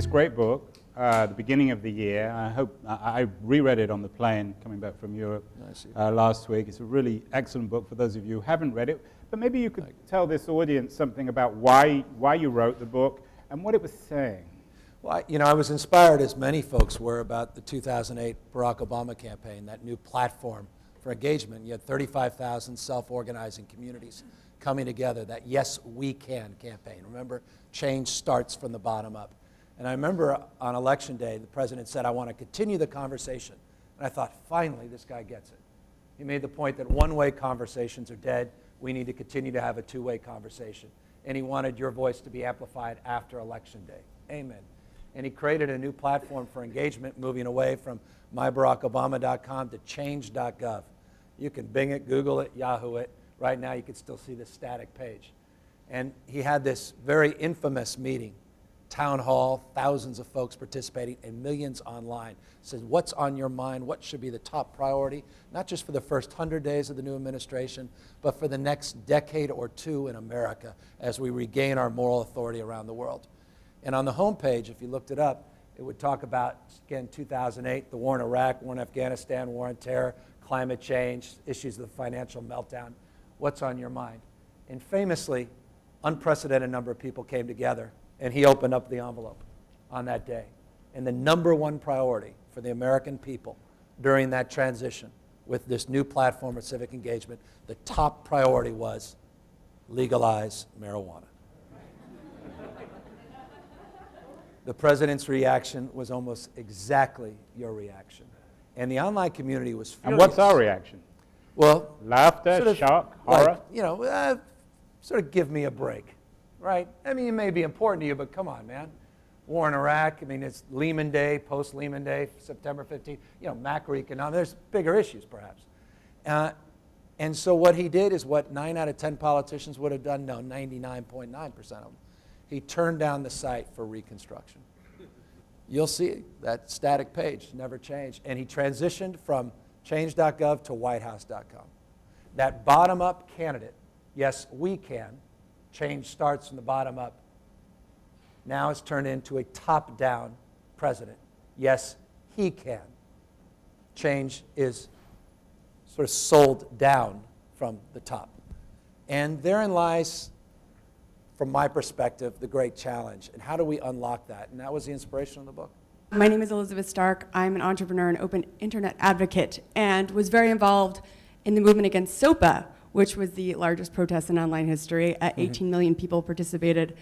great book, the beginning of the year. I reread it on the plane coming back from Europe last week. It's a really excellent book for those of you who haven't read it. But maybe you could tell this audience something about why you wrote the book and what it was saying. Well, I was inspired, as many folks were, about the 2008 Barack Obama campaign, that new platform for engagement. You had 35,000 self-organizing communities coming together, that Yes, We Can campaign. Remember, change starts from the bottom up. And I remember on Election Day, the president said, I want to continue the conversation. And I thought, finally, this guy gets it. He made the point that one-way conversations are dead. We need to continue to have a two-way conversation. And he wanted your voice to be amplified after Election Day. Amen. And he created a new platform for engagement, moving away from myBarackObama.com to change.gov. You can Bing it, Google it, Yahoo it. Right now, you can still see the static page. And he had this very infamous meeting, town hall, thousands of folks participating, and millions online. Said, what's on your mind? What should be the top priority? Not just for the first 100 days of the new administration, but for the next decade or two in America as we regain our moral authority around the world. And on the homepage, if you looked it up, it would talk about, again, 2008, the war in Iraq, war in Afghanistan, war on terror, climate change, issues of the financial meltdown. What's on your mind? And famously, unprecedented number of people came together, and he opened up the envelope on that day. And the number one priority for the American people during that transition with this new platform of civic engagement, the top priority was legalize marijuana. The president's reaction was almost exactly your reaction. And the online community was furious. And what's our reaction? Well, laughter, sort of shock, horror? Like, sort of give me a break, right? I mean, it may be important to you, but come on, man. War in Iraq, I mean, it's Lehman Day, post-Lehman Day, September 15th, macroeconomic, there's bigger issues, perhaps. And so what he did is what 9 out of 10 politicians would have done, no, 99.9% of them. He turned down the site for reconstruction. You'll see that static page never changed. And he transitioned from change.gov to whitehouse.gov. That bottom-up candidate, yes, we can, change starts from the bottom up, now has turned into a top-down president. Yes, he can. Change is sort of sold down from the top. And therein lies, from my perspective, the great challenge. And how do we unlock that? And that was the inspiration of the book. My name is Elizabeth Stark. I'm an entrepreneur and open internet advocate and was very involved in the movement against SOPA, which was the largest protest in online history. 18 million people participated.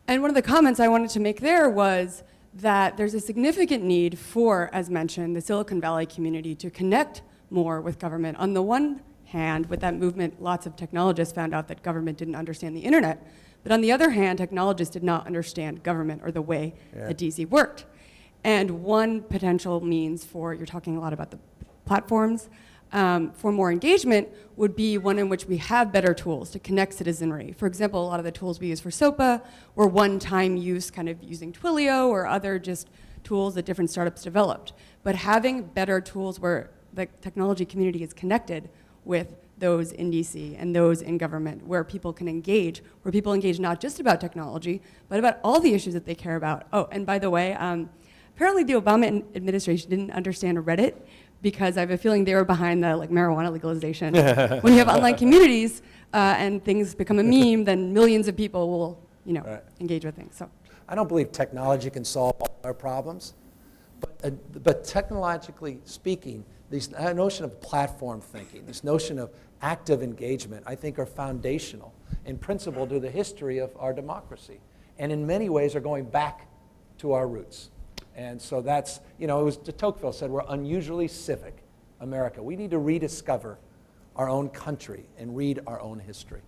And one of the comments I wanted to make there was that there's a significant need for, as mentioned, the Silicon Valley community to connect more with government. On the one hand, with that movement, lots of technologists found out that government didn't understand the internet. But on the other hand, technologists did not understand government or the way that DZ worked. And one potential means for, you're talking a lot about the platforms, for more engagement would be one in which we have better tools to connect citizenry. For example, a lot of the tools we use for SOPA were one-time use, kind of using Twilio or other just tools that different startups developed. But having better tools where the technology community is connected with those in DC and those in government, where people can engage, where people engage not just about technology, but about all the issues that they care about. Oh, and by the way, apparently the Obama administration didn't understand Reddit, because I have a feeling they were behind the marijuana legalization. When you have online communities and things become a meme, then millions of people will engage with things. So I don't believe technology can solve all our problems, but technologically speaking, this notion of platform thinking, this notion of active engagement, I think are foundational in principle to the history of our democracy, and in many ways are going back to our roots. And so that's, it was de Tocqueville said, we're unusually civic, America. We need to rediscover our own country and read our own history.